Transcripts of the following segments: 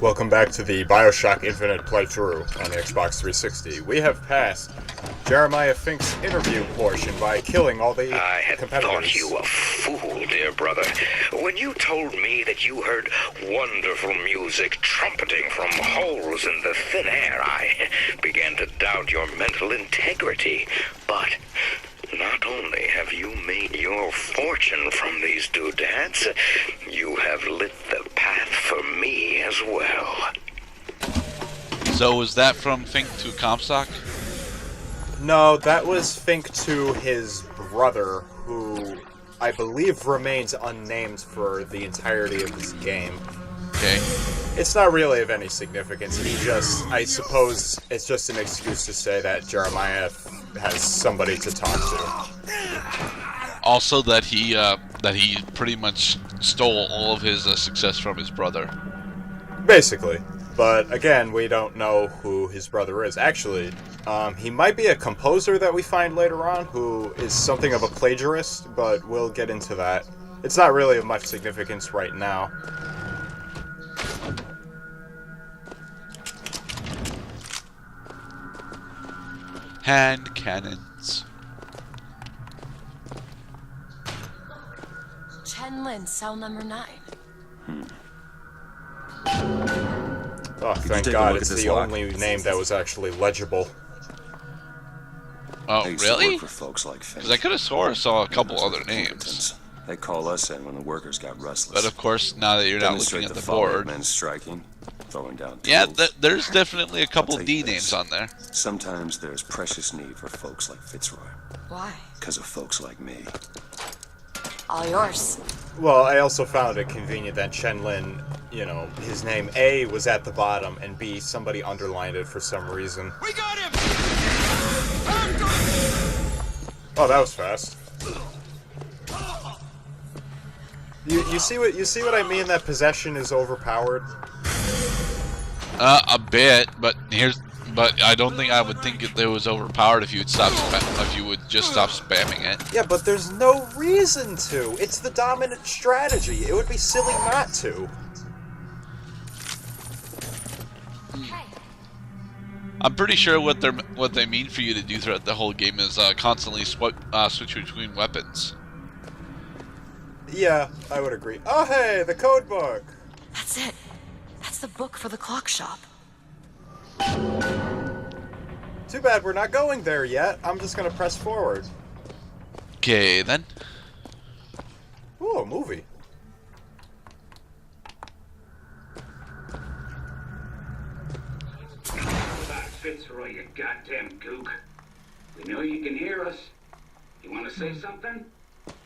Welcome back to the Bioshock Infinite playthrough on the Xbox 360. We have passed Jeremiah Fink's interview portion by killing all the I had competitors. thought you a fool, dear brother, when you told me that you heard wonderful music trumpeting from holes in the thin air. I began to doubt your mental integrity, but not only have you made your fortune from these doodads, you have lit the path for me as well. So was that from Fink to Comstock? No, that was Fink to his brother, who I believe remains unnamed for the entirety of this game. Okay. It's not really of any significance. He just, I suppose, it's just an excuse to say that Jeremiah has somebody to talk to. Also, that he pretty much stole all of his success from his brother. Basically. But again, we don't know who his brother is. Actually, he might be a composer that we find later on who is something of a plagiarist, but we'll get into that. It's not really of much significance right now. Hand cannons. Chen Lin, cell number 9. Oh, thank God, it's the only name that was actually legible. Oh, really? For folks like Fink. Because I could have swore I saw a couple other names. They call us in when the workers got restless. But of course, now that you're not looking at the board. Men striking, throwing down tools. Yeah, there's definitely a couple D names on there. Sometimes there's precious need for folks like Fitzroy. Why? Because of folks like me. All yours. Well, I also found it convenient that Chen Lin, you know, his name A was at the bottom, and B, somebody underlined it for some reason. We got him! Oh, that was fast. You see what I mean? That possession is overpowered. A bit, but I don't think I would think it was overpowered if you would just stop spamming it. Yeah, but there's no reason to. It's the dominant strategy. It would be silly not to. I'm pretty sure what they mean for you to do throughout the whole game is constantly switch between weapons. Yeah, I would agree. Oh, hey, the code book! That's it. That's the book for the clock shop. Too bad we're not going there yet. I'm just gonna press forward. Okay, then. Ooh, a movie. Fitzroy, you goddamn gook. We know you can hear us. You want to say something?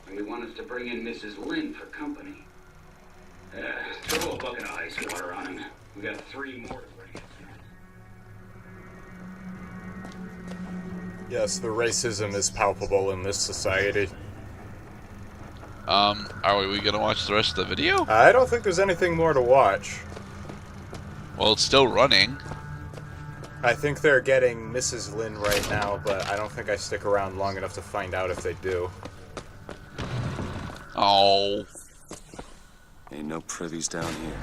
Or you want us to bring in Mrs. Lynn for company? Throw a bucket of ice water on him. We got 3 more to bring in. Yes, the racism is palpable in this society. Are we gonna watch the rest of the video? I don't think there's anything more to watch. Well, it's still running. I think they're getting Mrs. Lynn right now, but I don't think I stick around long enough to find out if they do. Oh. Ain't no privies down here.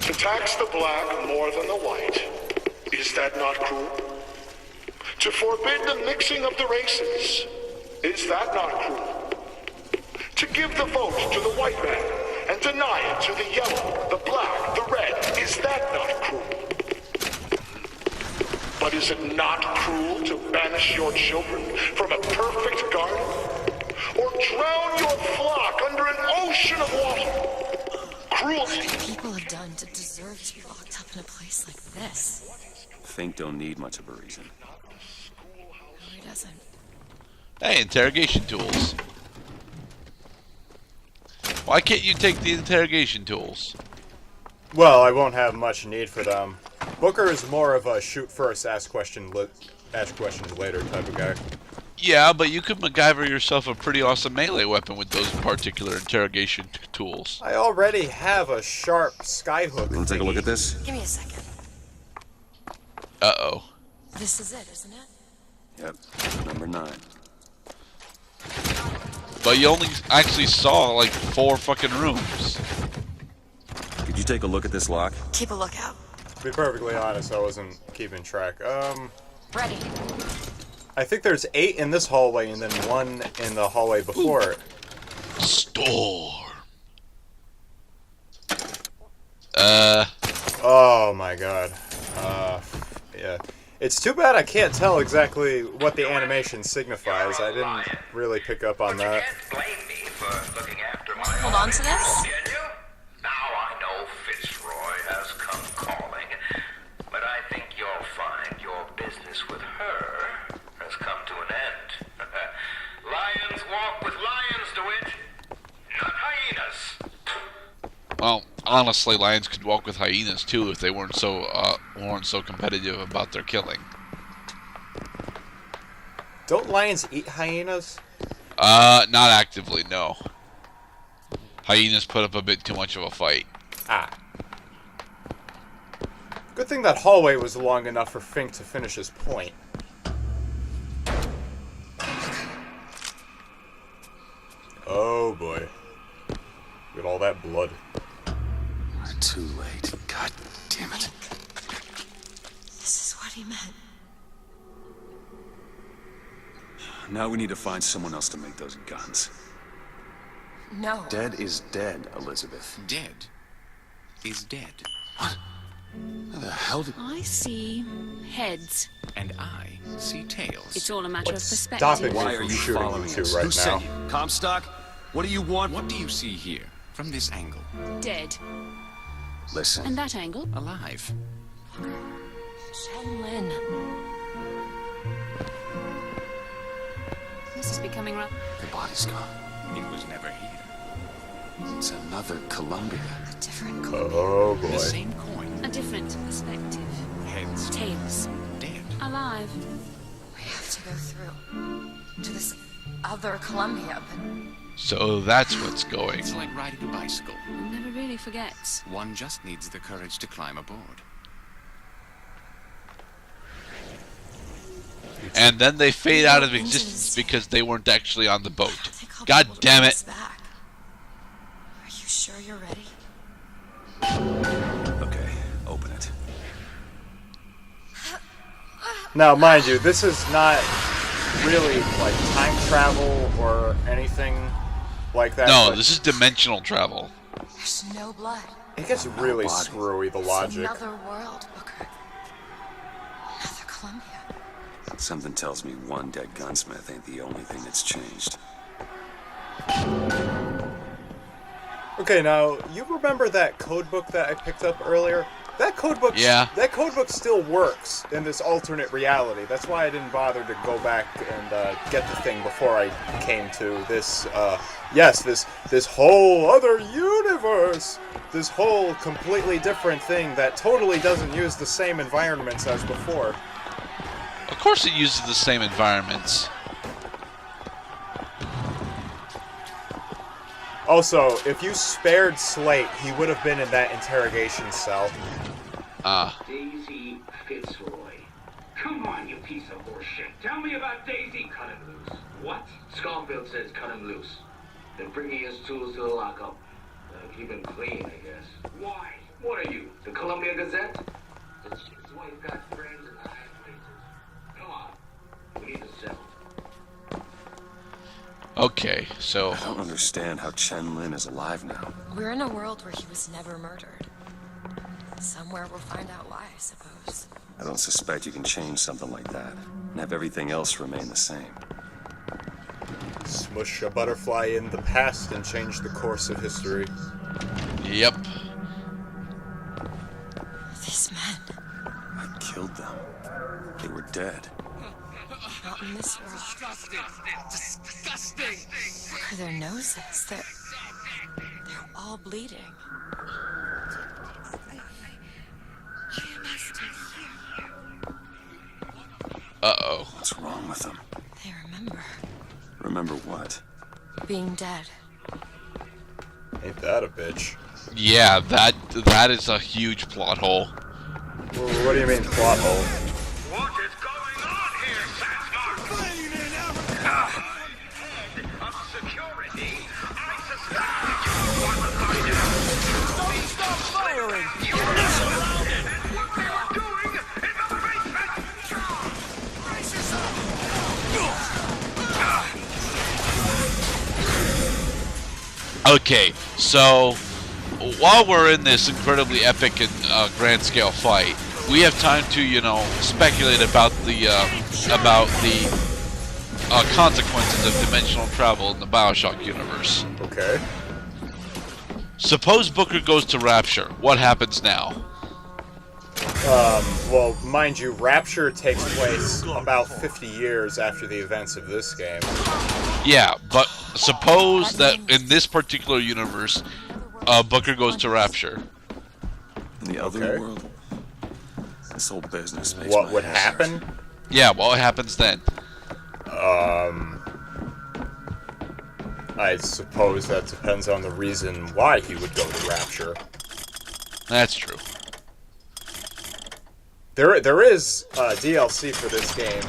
To tax the black more than the white, is that not cruel? To forbid the mixing of the races, is that not cruel? To give the vote to the white man and deny it to the yellow, the black, the red, is that not cruel? But is it not cruel to banish your children from a perfect garden? Or drown your flock under an ocean of water? Cruelty. What people have done to deserve to be locked up in a place like this? Fink don't need much of a reason. No, he doesn't. Hey, interrogation tools. Why can't you take the interrogation tools? Well, I won't have much need for them. Booker is more of a shoot first, ask questions later type of guy. Yeah, but you could MacGyver yourself a pretty awesome melee weapon with those particular interrogation tools. I already have a sharp skyhook. Wanna take a look at this? Give me a second. Uh-oh. This is it, isn't it? Yep, number 9. But you only actually saw like 4 fucking rooms. Could you take a look at this lock? Keep a lookout. To be perfectly honest, I wasn't keeping track. Ready. I think there's 8 in this hallway and then 1 in the hallway before it. Storm. Oh my god. Yeah. It's too bad I can't tell exactly what the animation signifies. I didn't really pick up on that. Hold on to this. Now I know Fitzroy has come calling, but I think you'll find your business with her has come to an end. Lions walk with lions, DeWitt, not hyenas. Well, honestly, lions could walk with hyenas too if they weren't so competitive about their killing. Don't lions eat hyenas? Not actively, no. Hyenas put up a bit too much of a fight. Ah. Good thing that hallway was long enough for Fink to finish his point. Oh boy. Look at all that blood. We're too late. God damn it. This is what he meant. Now we need to find someone else to make those guns. No. Dead is dead, Elizabeth. Dead is dead. What? How the hell did... I see heads. And I see tails. It's all a matter of What's perspective. stopping me Why are from you shooting following you two us? right Who now? sent you? Comstock? What do you want? What do you see here, from this angle? Dead. Listen. And that angle? Alive. Chen Lin. This is becoming rather... The body's gone. It was never here. It's another Columbia. A different color. Oh The boy. same coin. A different perspective. Heads. Tails. Dead. Alive. We have to go through to this other Columbia, but So that's what's going. It's like riding a bicycle. One never really forgets. One just needs the courage to climb aboard. And then they fade out of existence because they weren't actually on the I boat. don't think I'll be God able to damn bring it. us back. Are you sure you're ready? Okay, open it. Now, mind you, this is not really like time travel or anything like that. No, but this is dimensional travel. There's no blood. it gets really body. screwy, the It's logic. another world, Booker. Another Columbia. Something tells me one dead gunsmith ain't the only thing that's changed. Okay, now, you remember that codebook that I picked up earlier? That codebook, Yeah. That codebook still works in this alternate reality. That's why I didn't bother to go back and get the thing before I came to this. This whole other universe. This whole completely different thing that totally doesn't use the same environments as before. Of course it uses the same environments. Also, if you spared Slate, he would have been in that interrogation cell. Daisy Fitzroy. Come on, you piece of horseshit. Tell me about Daisy. Cut him loose. What? Schofield says cut him loose. Then bring his tools to the lockup. Keep him clean, I guess. Why? What are you, the Columbia Gazette? This wife got friends in high places. Come on. We need to settle. Okay, so I don't understand how Chen Lin is alive now. We're in a world where he was never murdered. Somewhere we'll find out why, I suppose. I don't suspect you can change something like that and have everything else remain the same. Smush a butterfly in the past and change the course of history. yep. These men, I killed them. They were dead. not in this world. Disgusting. Look at their noses. They're all bleeding. Uh-oh. What's wrong with them? They remember Remember what? being dead. Ain't that a bitch? Yeah, that is a huge plot hole. Well, what do you mean, plot hole? What is going on here, Sassmark? Head of security, I suspect you want to find out. Don't stop Okay, so while we're in this incredibly epic and grand scale fight, we have time to, you know, speculate about the consequences of dimensional travel in the Bioshock universe. Okay. Suppose Booker goes to Rapture. What happens now? Well, mind you, Rapture takes place about 50 years after the events of this game. Yeah, but suppose that in this particular universe, Booker goes to Rapture. In the other world, this whole business makes What my would head hurt. happen? Yeah, what happens then? I suppose that depends on the reason why he would go to Rapture. That's true. There is DLC for this game,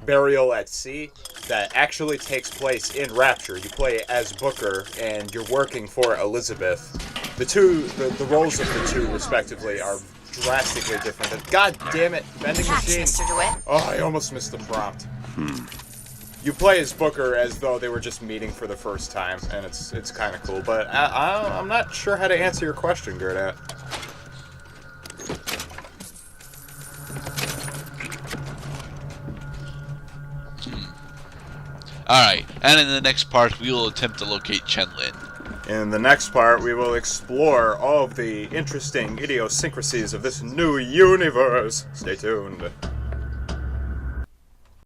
Burial at Sea, that actually takes place in Rapture. You play as Booker, and you're working for Elizabeth. The roles of the two, respectively, are drastically different. And God damn it, vending Catch, machine! Mr. DeWitt. Oh, I almost missed the prompt. You play as Booker as though they were just meeting for the first time, and it's kind of cool. But I'm not sure how to answer your question, Gerdat. Alright, and in the next part, we will attempt to locate Chen-Lin. In the next part, we will explore all of the interesting idiosyncrasies of this new universe. Stay tuned.